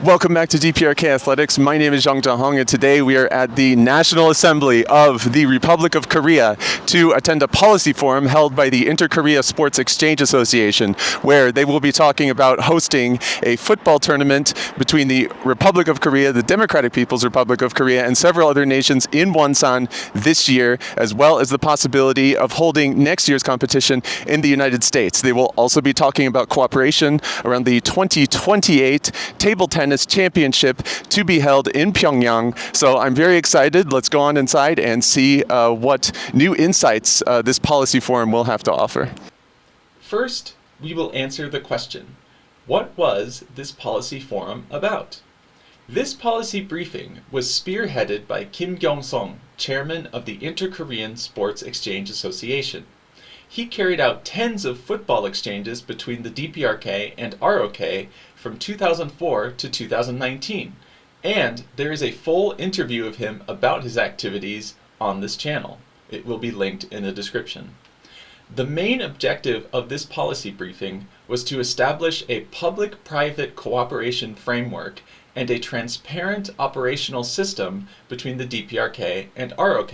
Welcome back to DPRK Athletics. My name is Hyung-jun, and today we are at the National Assembly of the Republic of Korea to attend a policy forum held by the Inter-Korea Sports Exchange Association, where they will be talking about hosting a football tournament between the Republic of Korea, the Democratic People's Republic of Korea, and several other nations in Wonsan this year, as well as the possibility of holding next year's competition in the United States. They will also be talking about cooperation around the 2028 table tennis championship to be held in Pyongyang. So I'm very excited. Let's go on inside and see what new insights this policy forum will have to offer. First, we will answer the question, what was this policy forum about? This policy briefing was spearheaded by Kim Kyung-sung, chairman of the Inter-Korean Sports Exchange Association. He carried out tens of football exchanges between the DPRK and ROK from 2004 to 2019, and there is a full interview of him about his activities on this channel. It will be linked in the description. The main objective of this policy briefing was to establish a public-private cooperation framework and a transparent operational system between the DPRK and ROK.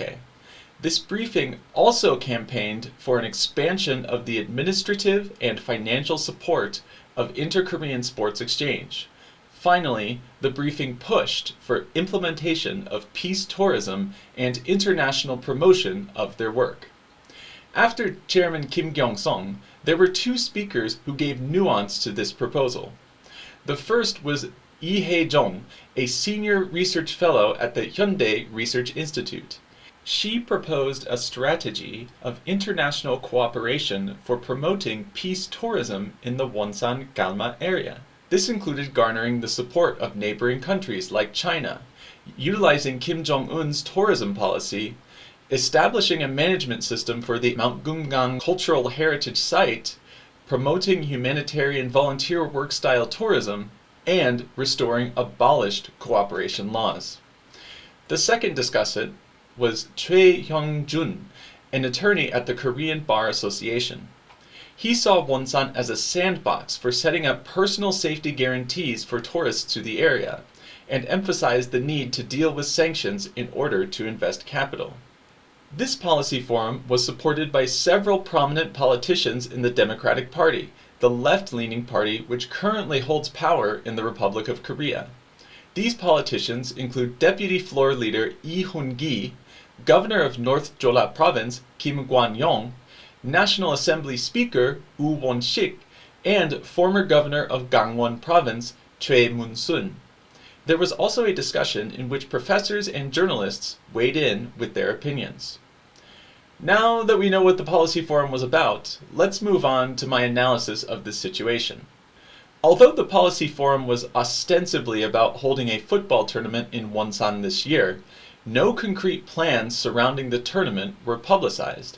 This briefing also campaigned for an expansion of the administrative and financial support of Inter-Korean Sports Exchange. Finally, the briefing pushed for implementation of peace tourism and international promotion of their work. After Chairman Kim Kyung-sung, there were two speakers who gave nuance to this proposal. The first was Hae-jung, a senior research fellow at the Hyundai Research Institute. She proposed a strategy of international cooperation for promoting peace tourism in the Wonsan-Galma area. This included garnering the support of neighboring countries like China, utilizing Kim Jong-un's tourism policy, establishing a management system for the Mount Gumgang Cultural Heritage Site, promoting humanitarian volunteer work-style tourism, and restoring abolished cooperation laws. The second discussant was Hyung-jun, an attorney at the Korean Bar Association. He saw Wonsan as a sandbox for setting up personal safety guarantees for tourists to the area, and emphasized the need to deal with sanctions in order to invest capital. This policy forum was supported by several prominent politicians in the Democratic Party, the left-leaning party which currently holds power in the Republic of Korea. These politicians include Deputy Floor Leader Hoon-gi, Governor of North Jeolla Province Kim Kwan-young, National Assembly Speaker Won-sik, and former Governor of Gangwon Province Mun-sun. There was also a discussion in which professors and journalists weighed in with their opinions. Now that we know what the policy forum was about, let's move on to my analysis of this situation. Although the policy forum was ostensibly about holding a football tournament in Wonsan this year, no concrete plans surrounding the tournament were publicized.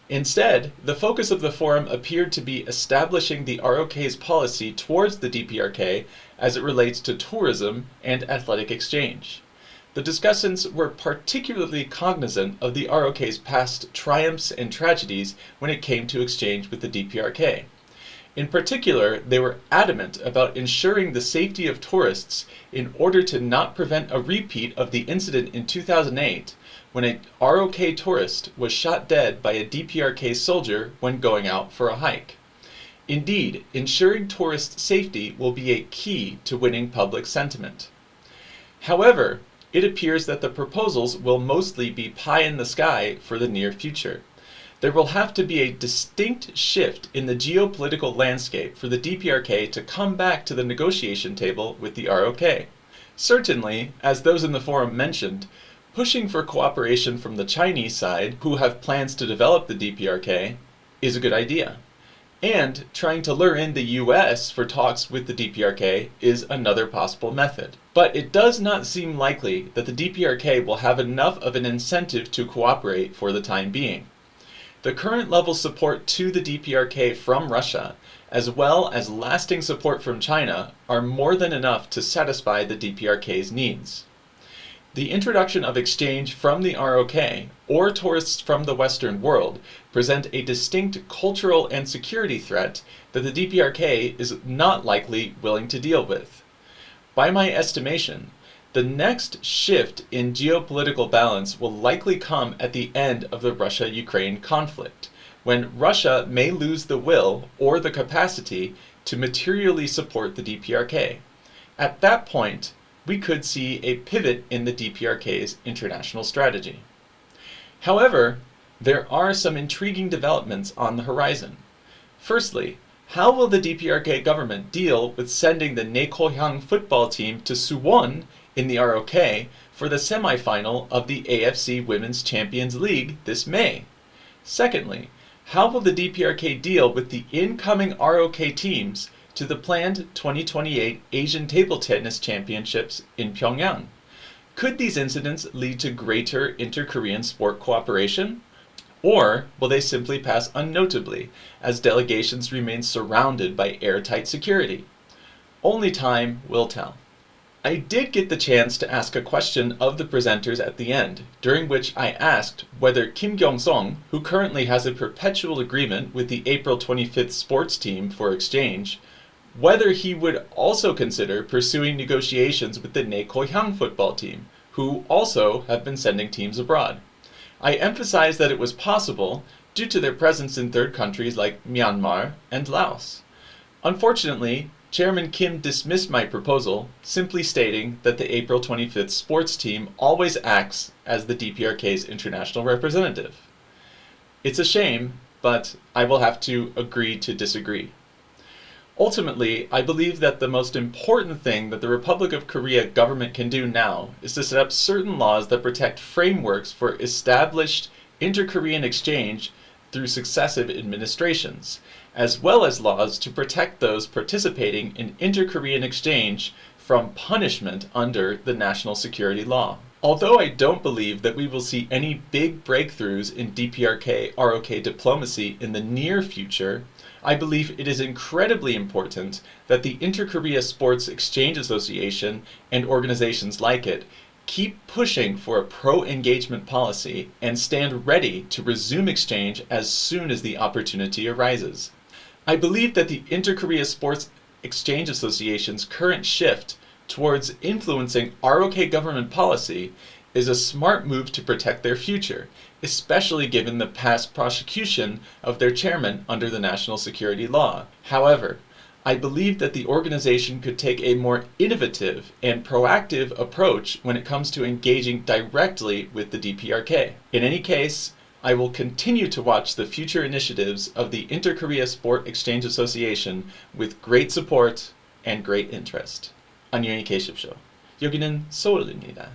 Instead, the focus of the forum appeared to be establishing the ROK's policy towards the DPRK as it relates to tourism and athletic exchange. The discussants were particularly cognizant of the ROK's past triumphs and tragedies when it came to exchange with the DPRK. In particular, they were adamant about ensuring the safety of tourists in order to not prevent a repeat of the incident in 2008 when a ROK tourist was shot dead by a DPRK soldier when going out for a hike. Indeed, ensuring tourist safety will be a key to winning public sentiment. However, it appears that the proposals will mostly be pie in the sky for the near future. There will have to be a distinct shift in the geopolitical landscape for the DPRK to come back to the negotiation table with the ROK. Certainly, as those in the forum mentioned, pushing for cooperation from the Chinese side, who have plans to develop the DPRK, is a good idea. And trying to lure in the US for talks with the DPRK is another possible method. But it does not seem likely that the DPRK will have enough of an incentive to cooperate for the time being. The current level support to the DPRK from Russia, as well as lasting support from China, are more than enough to satisfy the DPRK's needs. The introduction of exchange from the ROK, or tourists from the Western world, present a distinct cultural and security threat that the DPRK is not likely willing to deal with. By my estimation, the next shift in geopolitical balance will likely come at the end of the Russia-Ukraine conflict, when Russia may lose the will or the capacity to materially support the DPRK. At that point, we could see a pivot in the DPRK's international strategy. However, there are some intriguing developments on the horizon. Firstly, how will the DPRK government deal with sending the Hae-jung football team to Suwon in the ROK for the semifinal of the AFC Women's Champions League this May? Secondly, how will the DPRK deal with the incoming ROK teams to the planned 2028 Asian Table Tennis Championships in Pyongyang? Could these incidents lead to greater inter-Korean sport cooperation? Or will they simply pass unnotably as delegations remain surrounded by airtight security? Only time will tell. I did get the chance to ask a question of the presenters at the end, during which I asked whether Kim Kyung-sung, who currently has a perpetual agreement with the April 25th sports team for exchange, whether he would also consider pursuing negotiations with the Hae-jung football team, who also have been sending teams abroad. I emphasized that it was possible due to their presence in third countries like Myanmar and Laos. Unfortunately, Chairman Kim dismissed my proposal, simply stating that the April 25th sports team always acts as the DPRK's international representative. It's a shame, but I will have to agree to disagree. Ultimately, I believe that the most important thing that the Republic of Korea government can do now is to set up certain laws that protect frameworks for established inter-Korean exchange through successive administrations, as well as laws to protect those participating in inter-Korean exchange from punishment under the national security law. Although I don't believe that we will see any big breakthroughs in DPRK-ROK diplomacy in the near future, I believe it is incredibly important that the Inter-Korea Sports Exchange Association and organizations like it keep pushing for a pro-engagement policy and stand ready to resume exchange as soon as the opportunity arises. I believe that the Inter-Korea Sports Exchange Association's current shift towards influencing ROK government policy is a smart move to protect their future, especially given the past prosecution of their chairman under the national security law. However, I believe that the organization could take a more innovative and proactive approach when it comes to engaging directly with the DPRK. In any case, I will continue to watch the future initiatives of the Inter-Korea Sport Exchange Association with great support and great interest. 안녕히 계십시오. 여기는 서울입니다.